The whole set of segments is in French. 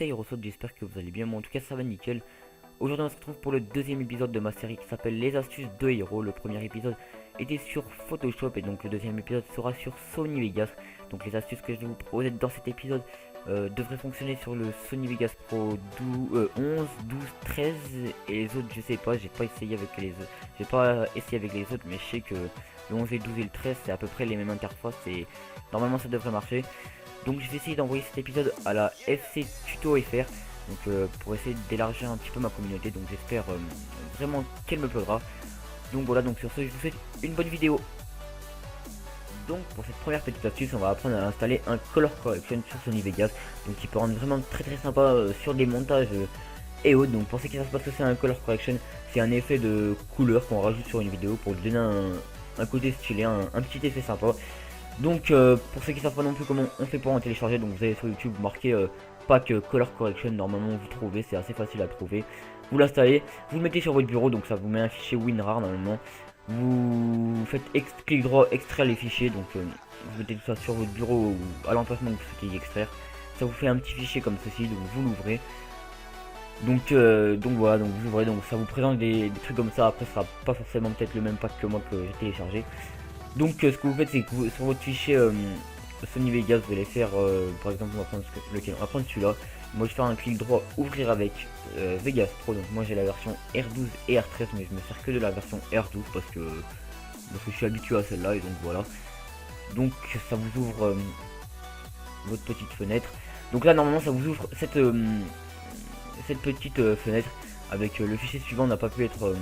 c'est Aerosoft, j'espère que vous allez bien, moi en tout cas ça va nickel. Aujourd'hui on se retrouve pour le deuxième épisode de ma série qui s'appelle Les astuces de Hero. Le premier épisode était sur Photoshop et donc le deuxième épisode sera sur Sony Vegas. Donc les astuces que je vais vous proposer dans cet épisode devraient fonctionner sur le Sony Vegas Pro 11, 12, 13 et les autres je sais pas, j'ai pas essayé avec les autres. J'ai pas essayé avec les autres mais je sais que le 11 et le 12 et le 13 c'est à peu près les mêmes interfaces et normalement ça devrait marcher. Donc je vais essayer d'envoyer cet épisode à la FC Tuto FR, donc pour essayer d'élargir un petit peu ma communauté, donc j'espère vraiment qu'elle me plaira. Donc voilà, donc sur ce je vous souhaite une bonne vidéo. Donc pour cette première petite astuce, on va apprendre à installer un Color Correction sur Sony Vegas, donc qui peut rendre vraiment très sympa sur des montages et autres. Donc pour ceux qui savent pas ce que c'est un Color Correction, c'est un effet de couleur qu'on rajoute sur une vidéo pour lui donner un côté stylé, un petit effet sympa. Donc pour ceux qui savent pas non plus comment on fait pour en télécharger, donc vous allez sur YouTube marquer pack Color Correction, normalement vous trouvez, c'est assez facile à trouver. Vous l'installez, vous le mettez sur votre bureau, donc ça vous met un fichier WinRAR normalement. Vous faites clic droit, extraire les fichiers, donc vous mettez tout ça sur votre bureau ou à l'emplacement que vous souhaitez y extraire. Ça vous fait un petit fichier comme ceci, donc vous l'ouvrez. Donc voilà, donc vous ouvrez, donc ça vous présente des trucs comme ça. Après, ce sera pas forcément peut-être le même pack que moi que j'ai téléchargé. Donc ce que vous faites, c'est que sur votre fichier Sony Vegas, vous allez faire par exemple, on va prendre lequel, on va prendre celui-là. Moi je vais faire un clic droit, ouvrir avec Vegas Pro. Donc moi j'ai la version R12 et R13, mais je me sers que de la version R12 parce que je suis habitué à celle-là, et donc voilà. Donc ça vous ouvre votre petite fenêtre. Donc là normalement ça vous ouvre cette petite fenêtre avec le fichier suivant n'a pas pu être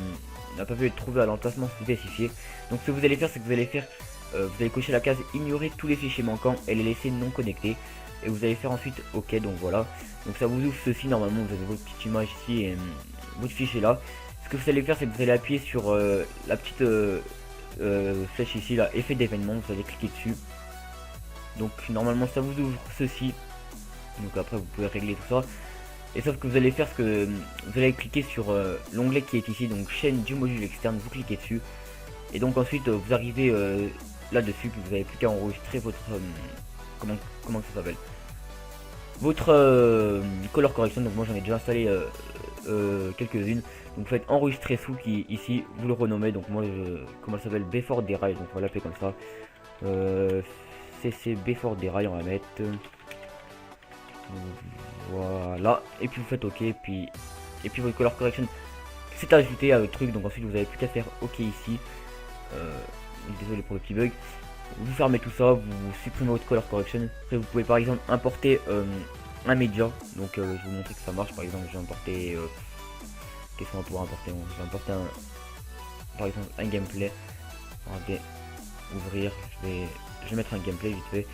trouvé à l'emplacement spécifié. Donc ce que vous allez faire, c'est que vous allez cocher la case ignorer tous les fichiers manquants et les laisser non connectés, et vous allez faire ensuite OK. Donc voilà, donc ça vous ouvre ceci. Normalement vous avez votre petite image ici et votre fichier là. Ce que vous allez faire, c'est que vous allez appuyer sur la petite flèche ici là, effet d'événement, vous allez cliquer dessus. Donc normalement ça vous ouvre ceci, donc après vous pouvez régler tout ça. Et sauf que vous allez faire ce que vous allez cliquer sur l'onglet qui est ici, donc chaîne du module externe, vous cliquez dessus. Et donc ensuite vous arrivez là-dessus, puis vous avez plus qu'à enregistrer votre comment ça s'appelle, votre color correction. Donc moi j'en ai déjà installé quelques-unes. Donc vous faites enregistrer sous qui ici, vous le renommez. Donc moi comment ça s'appelle, Before Derail, donc on va l'appeler comme ça. CC Before Derail, on va mettre voilà, et puis vous faites OK, et puis votre color correction c'est ajouté à votre truc. Donc ensuite vous avez plus qu'à faire OK ici. Désolé pour le petit bug. Vous fermez tout ça, vous supprimez votre color correction. Après vous pouvez par exemple importer un média. Donc je vais vous montrer que ça marche. Par exemple j'ai importé qu'est-ce qu'on va pouvoir importer, je vais importer par exemple un gameplay. Regardez, ouvrir, je vais mettre un gameplay vite fait.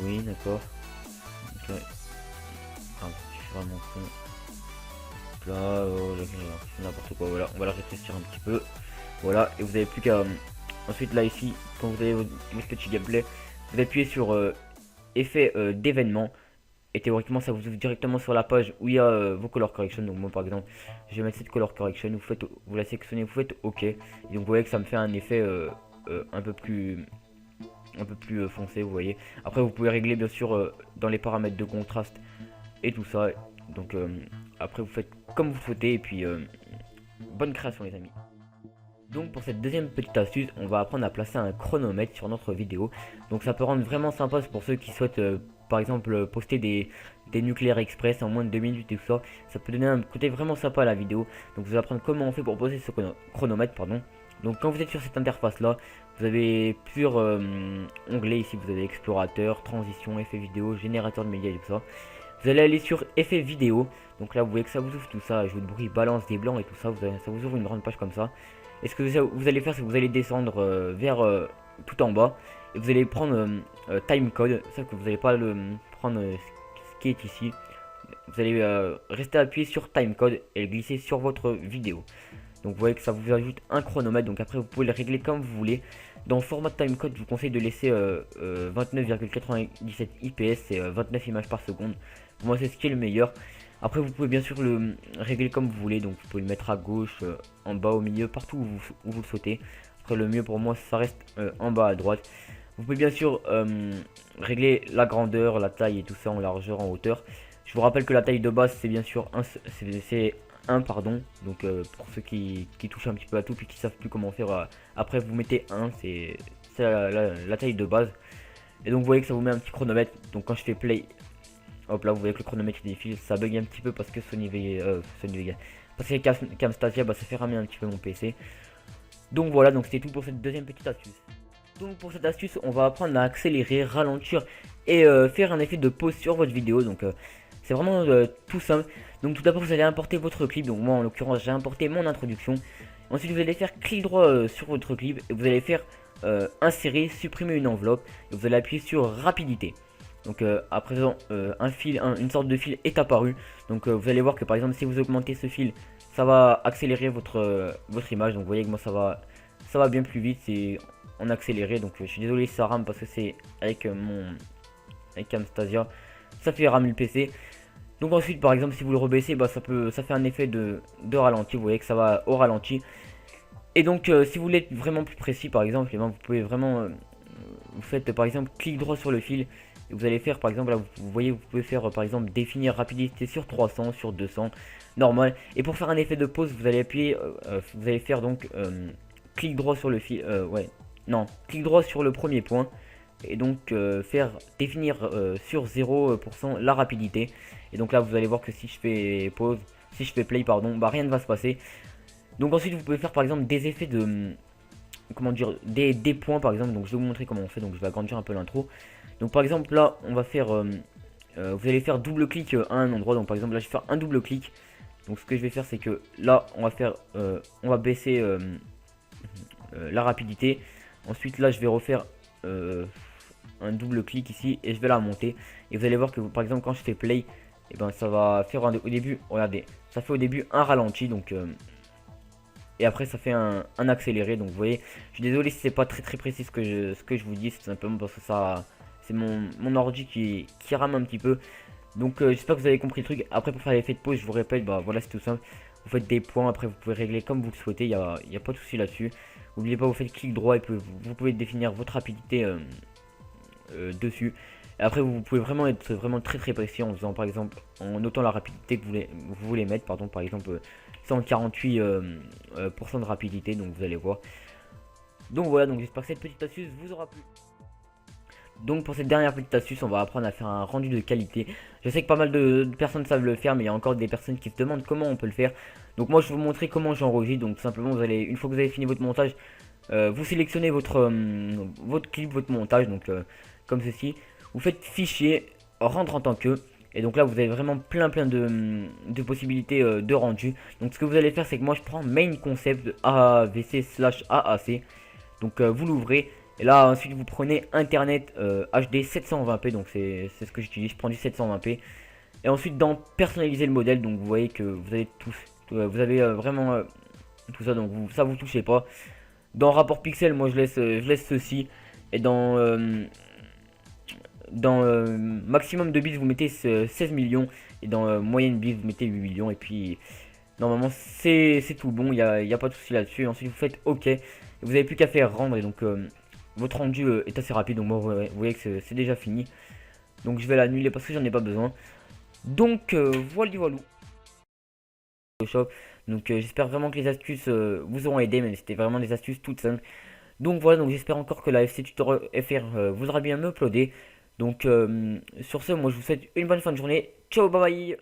Oui, d'accord. Okay. Ah, je suis vraiment con. Là, n'importe quoi. Voilà, on va la rétrécir un petit peu. Voilà, et vous avez plus qu'à ensuite là ici, quand vous avez votre petit gameplay, vous appuyez sur effet d'événement, et théoriquement ça vous ouvre directement sur la page où il y a vos color correction. Donc moi par exemple je vais mettre cette color correction, vous la sélectionnez, vous faites OK, et donc vous voyez que ça me fait un effet un peu plus foncé, vous voyez. Après vous pouvez régler bien sûr dans les paramètres de contraste et tout ça. Donc après vous faites comme vous souhaitez, et puis bonne création les amis. Donc pour cette deuxième petite astuce, on va apprendre à placer un chronomètre sur notre vidéo. Donc ça peut rendre vraiment sympa pour ceux qui souhaitent par exemple poster des nucléaires express en moins de 2 minutes et tout ça. Ça peut donner un côté vraiment sympa à la vidéo. Donc vous allez apprendre comment on fait pour poser ce chronomètre, pardon. Donc quand vous êtes sur cette interface là, vous avez plusieurs onglets ici. Vous avez explorateur, transition, effet vidéo, générateur de médias et tout ça. Vous allez aller sur effet vidéo. Donc là vous voyez que ça vous ouvre tout ça, ajout de bruit, balance des blancs et tout ça. Ça vous ouvre une grande page comme ça. Et ce que vous allez faire, c'est que vous allez descendre vers tout en bas, et vous allez prendre timecode, sauf que vous n'allez pas le prendre ce qui est ici. Vous allez rester appuyé sur timecode et le glisser sur votre vidéo. Donc vous voyez que ça vous ajoute un chronomètre. Donc après vous pouvez le régler comme vous voulez. Dans le format timecode, je vous conseille de laisser 29,97 IPS, c'est 29 images par seconde. Pour moi c'est ce qui est le meilleur. Après vous pouvez bien sûr le régler comme vous voulez, donc vous pouvez le mettre à gauche, en bas, au milieu, partout où vous le souhaitez. Après le mieux pour moi ça reste en bas à droite. Vous pouvez bien sûr régler la grandeur, la taille et tout ça, en largeur, en hauteur. Je vous rappelle que la taille de base c'est bien sûr c'est 1 pardon. Donc pour ceux qui touchent un petit peu à tout puis qui savent plus comment faire, après vous mettez 1, c'est la taille de base. Et donc vous voyez que ça vous met un petit chronomètre. Donc quand je fais play, hop là vous voyez que le chronomètre il défile. Ça bug un petit peu parce que Sony Vegas, parce que Camstasia ça fait ramer un petit peu mon PC. Donc voilà, donc c'était tout pour cette deuxième petite astuce. Donc pour cette astuce on va apprendre à accélérer, ralentir et faire un effet de pause sur votre vidéo. Donc c'est vraiment tout simple. Donc tout d'abord vous allez importer votre clip. Donc moi en l'occurrence j'ai importé mon introduction. Ensuite vous allez faire clic droit sur votre clip et vous allez faire insérer, supprimer une enveloppe et vous allez appuyer sur rapidité. Donc à présent une sorte de fil est apparu. Donc vous allez voir que par exemple si vous augmentez ce fil, ça va accélérer votre image. Donc vous voyez que moi ça va bien plus vite, c'est en accéléré. Donc je suis désolé si ça rame parce que c'est avec Camstasia, ça fait ramer le PC. Donc ensuite par exemple si vous le rebaissez, ça fait un effet de ralenti. Vous voyez que ça va au ralenti. Et donc si vous voulez être vraiment plus précis par exemple, vous pouvez vraiment vous faites par exemple clic droit sur le fil et vous allez faire par exemple là vous voyez vous pouvez faire par exemple définir rapidité sur 300, sur 200 normal. Et pour faire un effet de pause vous allez appuyer vous allez faire donc clic droit sur le fil clic droit sur le premier point et donc faire définir sur 0% la rapidité. Et donc là vous allez voir que si je fais pause, si je fais play pardon, rien ne va se passer. Donc ensuite vous pouvez faire par exemple des effets de comment dire des points par exemple. Donc je vais vous montrer comment on fait. Donc je vais agrandir un peu l'intro. Donc par exemple là on va faire vous allez faire double clic à un endroit. Donc par exemple là je vais faire un double clic. Donc ce que je vais faire c'est que là on va faire on va baisser la rapidité. Ensuite là je vais refaire un double clic ici et je vais la monter. Et vous allez voir que par exemple quand je fais play, et ça va faire au début, regardez, ça fait au début un ralenti. Donc et après ça fait un accéléré. Donc vous voyez, je suis désolé si c'est pas très précis ce que je vous dis, c'est simplement parce que ça c'est mon ordi qui rame un petit peu. Donc j'espère que vous avez compris le truc. Après pour faire l'effet de pause, je vous répète, voilà c'est tout simple. Vous faites des points, après vous pouvez régler comme vous le souhaitez, il n'y a pas de souci là-dessus. N'oubliez pas, vous faites clic droit et vous pouvez définir votre rapidité dessus. Et après vous pouvez vraiment être vraiment très précis en faisant par exemple en notant la rapidité que vous voulez mettre, pardon, par exemple 148% de rapidité. Donc vous allez voir. Donc voilà, donc j'espère que cette petite astuce vous aura plu. Donc pour cette dernière petite astuce on va apprendre à faire un rendu de qualité. Je sais que pas mal de personnes savent le faire, mais il y a encore des personnes qui se demandent comment on peut le faire. Donc moi je vais vous montrer comment j'enregistre. Donc tout simplement vous allez, une fois que vous avez fini votre montage, vous sélectionnez votre clip, votre montage, donc comme ceci. Vous faites fichier, rendre en tant que. Et donc là vous avez vraiment plein de possibilités de rendu. Donc ce que vous allez faire c'est que moi je prends main concept AVC/AAC. Donc vous l'ouvrez. Et là ensuite vous prenez internet HD 720p. Donc c'est ce que j'utilise, je prends du 720p. Et ensuite dans personnaliser le modèle, donc vous voyez que vous avez vous avez vraiment tout ça, donc ça vous touchez pas. Dans rapport pixel moi je laisse ceci. Et dans maximum de bits vous mettez 16 millions. Et dans moyenne bits vous mettez 8 millions. Et puis normalement c'est tout bon, il n'y a pas de souci là-dessus. Ensuite vous faites OK et vous n'avez plus qu'à faire rendre. Et donc votre rendu est assez rapide. Donc moi vous voyez que c'est déjà fini. Donc je vais l'annuler parce que j'en ai pas besoin. Donc voilà. Donc j'espère vraiment que les astuces vous auront aidé, mais c'était vraiment des astuces toutes simples. Donc voilà, donc j'espère encore que la FC Tutor FR vous aura bien uploadé. Donc sur ce, moi je vous souhaite une bonne fin de journée. Ciao, bye bye.